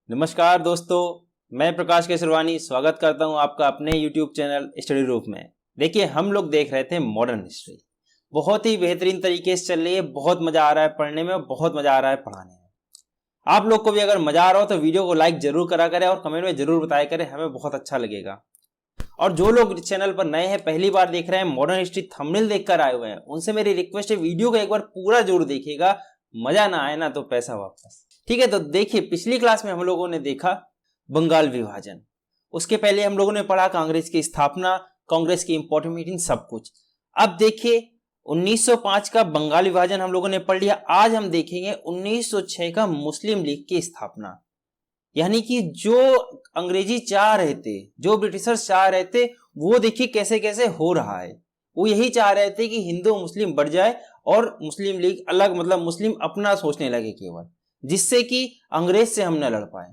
नमस्कार दोस्तों, मैं प्रकाश केसरवानी स्वागत करता हूं आपका अपने YouTube चैनल स्टडी रूप में। देखिए, हम लोग देख रहे थे मॉडर्न हिस्ट्री। बहुत ही बेहतरीन तरीके से चल रही है, बहुत मजा आ रहा है पढ़ने में, बहुत मजा आ रहा है पढ़ाने में। आप लोग को भी अगर मजा आ रहा हो तो वीडियो को लाइक जरूर करा करें और कमेंट में जरूर बताया करें, हमें बहुत अच्छा लगेगा। और जो लोग चैनल पर नए हैं, पहली बार देख रहे हैं, मॉडर्न हिस्ट्री थंबनेल देखकर आए हुए हैं, उनसे मेरी रिक्वेस्ट है वीडियो को एक बार पूरा जरूर देखिएगा। मजा ना आए ना तो पैसा वापस। ठीक है, तो देखिए, पिछली क्लास में हम लोगों ने देखा बंगाल विभाजन। उसके पहले हम लोगों ने पढ़ा कांग्रेस की स्थापना, कांग्रेस की इंपॉर्टेंट मीटिंग, सब कुछ। अब देखिए, 1905 का बंगाल विभाजन हम लोगों ने पढ़ लिया। आज हम देखेंगे 1906 का मुस्लिम लीग की स्थापना। यानी कि जो अंग्रेजी चाह रहे थे, जो ब्रिटिशर्स चाह रहे थे, वो देखिए कैसे कैसे हो रहा है। वो यही चाह रहे थे कि हिंदू मुस्लिम बढ़ जाए और मुस्लिम लीग अलग, मतलब मुस्लिम अपना सोचने लगे केवल, जिससे कि अंग्रेज से हम न लड़ पाए।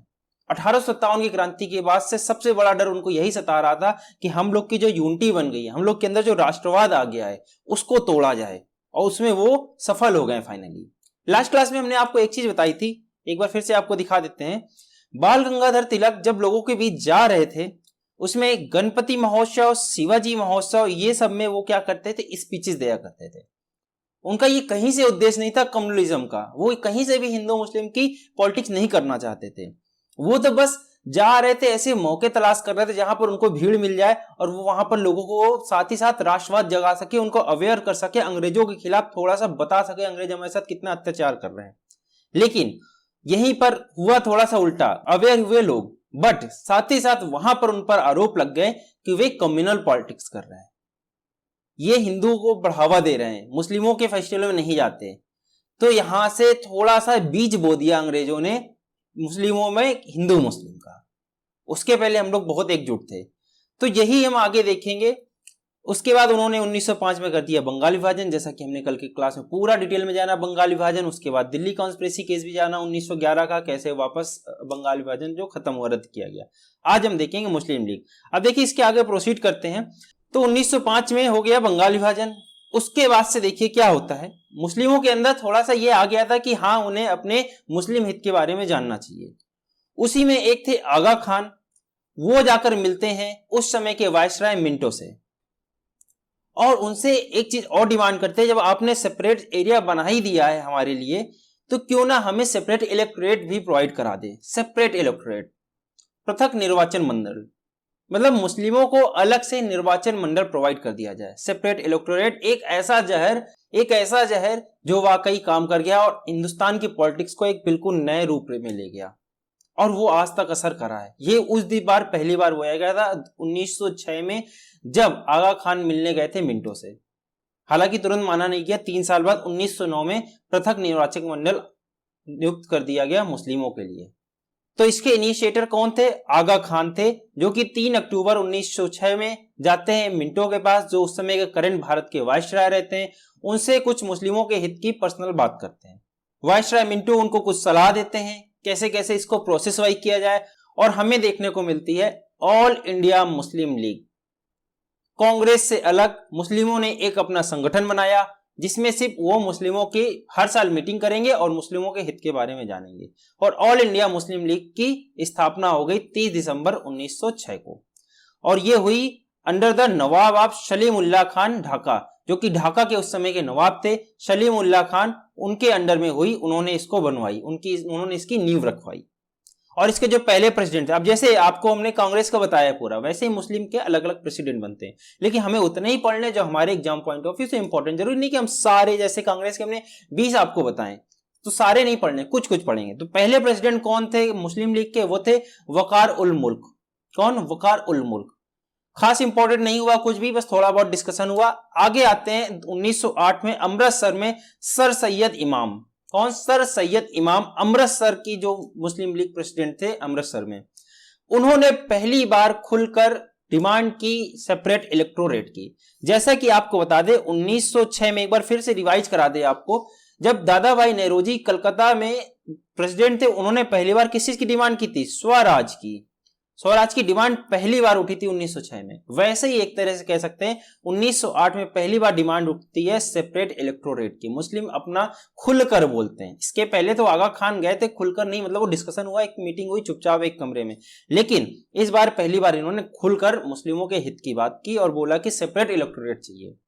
1857 की क्रांति के बाद से सबसे बड़ा डर उनको यही सता रहा था कि हम लोग की जो यूनिटी बन गई है, हम लोग के अंदर जो राष्ट्रवाद आ गया है, उसको तोड़ा जाए, और उसमें वो सफल हो गए फाइनली। लास्ट क्लास में हमने आपको एक चीज बताई थी, एक बार फिर से आपको दिखा देते हैं। बाल गंगाधर तिलक जब लोगों के बीच जा रहे थे, उसमें गणपति महोत्सव, शिवाजी महोत्सव, ये सब में वो क्या करते थे, स्पीचेस दिया करते थे। उनका ये कहीं से उद्देश्य नहीं था कम्युनलिज्म का, वो कहीं से भी हिंदू मुस्लिम की पॉलिटिक्स नहीं करना चाहते थे। वो तो बस जा रहे थे, ऐसे मौके तलाश कर रहे थे जहां पर उनको भीड़ मिल जाए और वो वहां पर लोगों को साथ ही साथ राष्ट्रवाद जगा सके, उनको अवेयर कर सके, अंग्रेजों के खिलाफ थोड़ा सा बता सके अंग्रेज हमारे साथ कितना अत्याचार कर रहे हैं। लेकिन यहीं पर हुआ थोड़ा सा उल्टा, अवेयर हुए लोग, बट साथ ही साथ वहां पर उन पर आरोप लग गए कि वे कम्युनल पॉलिटिक्स कर रहे हैं, ये हिंदुओं को बढ़ावा दे रहे हैं, मुस्लिमों के फेस्टिवल में नहीं जाते। तो यहां से थोड़ा सा बीज बो दिया अंग्रेजों ने मुस्लिमों में, हिंदू मुस्लिम का। उसके पहले हम लोग बहुत एकजुट थे, तो यही हम आगे देखेंगे। उसके बाद उन्होंने 1905 में कर दिया बंगाल विभाजन, जैसा कि हमने कल की क्लास में पूरा डिटेल में जाना बंगाल विभाजन। उसके बाद दिल्ली कॉन्स्पिरेसी केस भी जाना 1911 का, कैसे वापस बंगाल विभाजन जो खत्म हुआ, रद्द किया गया। आज हम देखेंगे मुस्लिम लीग। अब देखिए, इसके आगे प्रोसीड करते हैं। तो 1905 में हो गया बंगाल विभाजन। उसके बाद से देखिए क्या होता है, मुस्लिमों के अंदर थोड़ा सा ये आ गया था कि हाँ, उन्हें अपने मुस्लिम हित के बारे में जानना चाहिए। उसी में एक थे आगा खान, वो जाकर मिलते हैं उस समय के वायसराय मिंटो से, और उनसे एक चीज और डिमांड करते हैं, जब आपने सेपरेट एरिया बना ही दिया है हमारे लिए, तो क्यों ना हमें सेपरेट इलेक्टोरेट भी प्रोवाइड करा दे। सेपरेट इलेक्टोरेट, पृथक निर्वाचन मंडल, मतलब मुस्लिमों को अलग से निर्वाचन मंडल प्रोवाइड कर दिया जाए। सेपरेट इलेक्टोरेट एक ऐसा जहर जो वाकई काम कर गया और हिंदुस्तान की पॉलिटिक्स को एक बिल्कुल नए रूप में ले गया, और वो आज तक असर कर रहा है। ये उस बार पहली बार बोया गया था 1906 में, जब आगा खान मिलने गए थे मिंटो से। हालांकि तुरंत माना नहीं गया। 3 साल बाद 1909 में पृथक निर्वाचक मंडल नियुक्त कर दिया गया मुस्लिमों के लिए। तो इसके इनिशिएटर कौन थे? आगा खान थे, जो कि 3 अक्टूबर 1906 में जाते हैं मिंटो के पास, जो उस समय के करंट भारत के वायसराय रहते हैं। उनसे कुछ मुस्लिमों के हित की पर्सनल बात करते हैं। वायसराय मिंटो उनको कुछ सलाह देते हैं कैसे कैसे इसको प्रोसेस वाइज किया जाए, और हमें देखने को मिलती है all India Muslim league. Congress से अलग मुस्लिमों ने एक अपना संगठन बनाया, जिसमें सिर्फ वो मुस्लिमों की हर साल मीटिंग करेंगे और मुस्लिमों के हित के बारे में जानेंगे। और ऑल इंडिया मुस्लिम लीग की स्थापना हो गई 30 दिसंबर 1906 को, और ये हुई under the Nawab of Salim Ullah Khan Dhaka, जो कि ढाका के उस समय के नवाब थे सलीम उल्लाह खान, उनके अंडर में हुई। उन्होंने इसको बनवाई, उन्होंने इसकी नींव रखवाई। और इसके जो पहले प्रेसिडेंट थे, अब जैसे आपको हमने कांग्रेस का बताया पूरा, वैसे ही मुस्लिम के अलग अलग प्रेसिडेंट बनते हैं, लेकिन हमें उतने ही पढ़ने जो हमारे एग्जाम पॉइंट ऑफ व्यू से इंपॉर्टेंट। जरूरी नहीं कि हम सारे, जैसे कांग्रेस के हमने 20 आपको बताएं तो सारे नहीं पढ़ने, कुछ कुछ पढ़ेंगे। तो पहले प्रेसिडेंट कौन थे मुस्लिम लीग के? वो थे वकार उल मुल्क। कौन? वकार उल मुल्क। खास इंपॉर्टेंट नहीं हुआ कुछ भी, बस थोड़ा बहुत डिस्कशन हुआ। आगे आते हैं 1908 में अमृतसर में सर सैयद इमाम। कौन? सर सैयद इमाम, अमृतसर की जो मुस्लिम लीग प्रेसिडेंट थे अमृतसर में। उन्होंने पहली बार खुलकर डिमांड की सेपरेट इलेक्टोरेट की। जैसा कि आपको बता दे 1906 में, एक बार फिर से रिवाइज करा दे आपको, जब दादा भाई नेहरूजी कलकत्ता में प्रेसिडेंट थे, उन्होंने पहली बार किस चीज की डिमांड की थी? स्वराज की। स्वराज की डिमांड पहली बार उठी थी 1906 में। वैसे ही एक तरह से कह सकते हैं 1908 में पहली बार डिमांड उठती है सेपरेट इलेक्टोरेट की। मुस्लिम अपना खुलकर बोलते हैं। इसके पहले तो आगा खान गए थे, खुलकर नहीं, मतलब वो डिस्कशन हुआ, एक मीटिंग हुई चुपचाप एक कमरे में, लेकिन इस बार पहली बार इन्होंने खुलकर मुस्लिमों के हित की बात की और बोला कि सेपरेट इलेक्टोरेट चाहिए।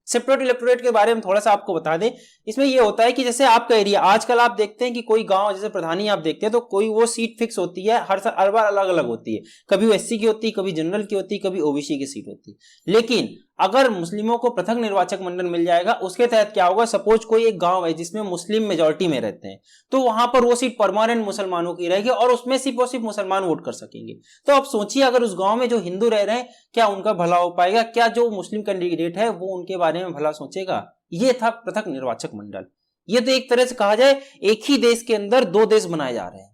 सेपरेट इलेक्टोरेट के बारे में थोड़ा सा आपको बता दें, इसमें यह होता है कि जैसे आपका एरिया, आजकल आप देखते हैं कि कोई गांव जैसे प्रधानी आप देखते हैं तो कोई वो सीट फिक्स होती है, हर बार अलग अलग होती है, कभी वो एससी की होती है, कभी जनरल की होती है, कभी ओबीसी की सीट होती है। लेकिन अगर मुस्लिमों को पृथक निर्वाचक मंडल मिल जाएगा, उसके तहत क्या होगा, सपोज कोई एक गांव है जिसमें मुस्लिम मेजोरिटी में रहते हैं, तो वहां पर वो सीट परमानेंट मुसलमानों की रहेगी और उसमें सिर्फ और सिर्फ मुसलमान वोट कर सकेंगे। तो आप सोचिए, अगर उस गांव में जो हिंदू रह रहे हैं, क्या उनका भला हो पाएगा? क्या जो मुस्लिम कैंडिडेट है वो उनके बारे में भला सोचेगा? ये था पृथक निर्वाचक मंडल। ये तो एक तरह से कहा जाए एक ही देश के अंदर दो देश बनाए जा रहे हैं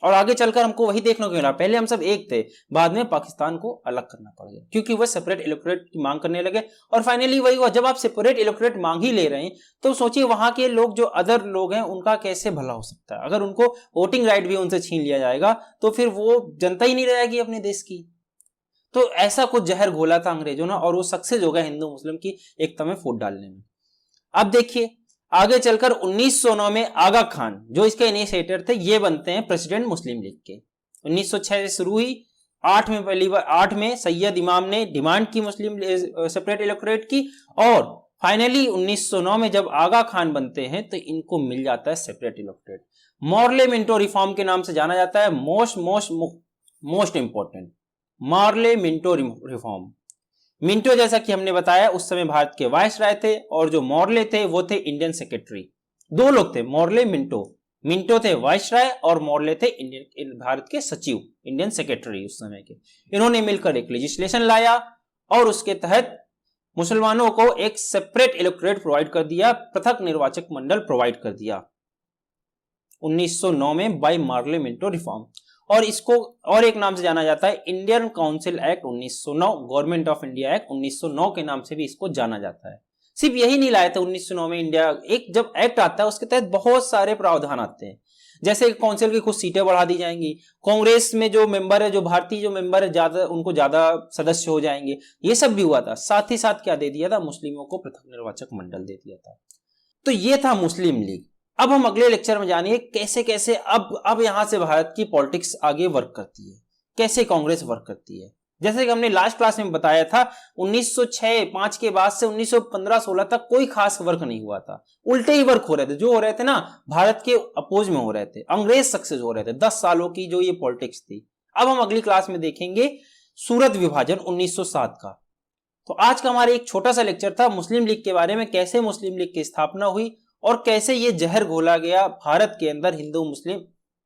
और आगे चलकर हमको वही देखने को मिला। पहले हम सब एक थे, बाद में पाकिस्तान को अलग करना पड़ गया क्योंकि वह सेपरेट इलेक्टोरेट की मांग करने लगे और फाइनली वही हुआ। जब आप सेपरेट इलेक्टोरेट मांग ही ले रहे हैं तो सोचिए वहां के लोग, जो अदर लोग हैं, उनका कैसे भला हो सकता है? अगर उनको वोटिंग राइट भी उनसे छीन लिया जाएगा तो फिर वो जनता ही नहीं रहेगी अपने देश की। तो ऐसा कुछ जहर घोला था अंग्रेजों ने और वो सक्सेस हो गया हिंदू मुस्लिम की एकता में फूट डालने में। अब देखिए आगे चलकर 1909 में आगा खान, जो इसके इनिशिएटर थे, ये बनते हैं प्रेसिडेंट मुस्लिम लीग के। 1906 से शुरू हुई, 8 में पहली बार 8 में सैयद इमाम ने डिमांड की मुस्लिम सेपरेट इलेक्टोरेट की और फाइनली 1909 में जब आगा खान बनते हैं तो इनको मिल जाता है separate electorate. Morley Minto reform के नाम से जाना जाता है, most important Morley Minto reform. Minto जैसा कि हमने बताया उस समय भारत के वायसराय थे और जो मॉर्ले थे वो थे इंडियन सेक्रेटरी। दो लोग थे, मॉर्ले मिंटो। मिंटो थे वायसराय और मॉर्ले थे इंडियन भारत के सचिव, इंडियन सेक्रेटरी उस समय के। इन्होंने मिलकर एक लेजिस्लेशन लाया और उसके तहत मुसलमानों को एक सेपरेट इलेक्टोरेट प्रोवाइड कर दिया, पृथक निर्वाचक मंडल प्रोवाइड कर दिया 1909 में बाय मॉर्ले मिंटो रिफॉर्म। और इसको और एक नाम से जाना जाता है Indian council act 1909, government of India act 1909 के नाम से भी इसको जाना जाता है। सिर्फ यही नहीं लाया था 1909 में इंडिया, एक जब एक्ट आता है उसके तहत बहुत सारे प्रावधान आते हैं, जैसे काउंसिल की कुछ सीटें बढ़ा दी जाएंगी, कांग्रेस में जो मेंबर है, जो भारतीय जो मेंबर है, ज्यादा उनको ज्यादा सदस्य हो जाएंगे, ये सब भी हुआ था। साथ ही साथ क्या दे दिया था, मुस्लिमों को पृथक निर्वाचक मंडल दे दिया था। तो ये था मुस्लिम लीग। अब हम अगले लेक्चर में जानिए कैसे कैसे अब यहां से भारत की पॉलिटिक्स आगे वर्क करती है, कैसे कांग्रेस वर्क करती है। जैसे कि हमने लास्ट क्लास में बताया था 1906-5 के बाद से 1915-16 तक कोई खास वर्क नहीं हुआ था, उल्टे ही वर्क हो रहे थे। जो हो रहे थे ना, भारत के अपोज में हो रहे थे, अंग्रेज सक्सेस हो रहे थे। 10 सालों की जो ये पॉलिटिक्स थी। अब हम अगली क्लास में देखेंगे सूरत विभाजन 1907 का। तो आज का हमारा एक छोटा सा लेक्चर था मुस्लिम लीग के बारे में, कैसे मुस्लिम लीग की स्थापना हुई और कैसे ये जहर घोला गया, भारत के अंदर हिंदू मुस्लिम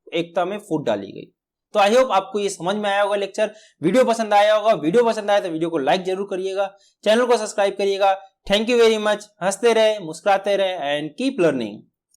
एकता में फूट डाली गई। तो आई होप आपको ये समझ में आया होगा लेक्चर, वीडियो पसंद आया होगा। वीडियो पसंद आया तो वीडियो को लाइक जरूर करिएगा, चैनल को सब्सक्राइब करिएगा। Thank you very much. हंसते रहे, मुस्कुराते रहे एंड कीप लर्निंग।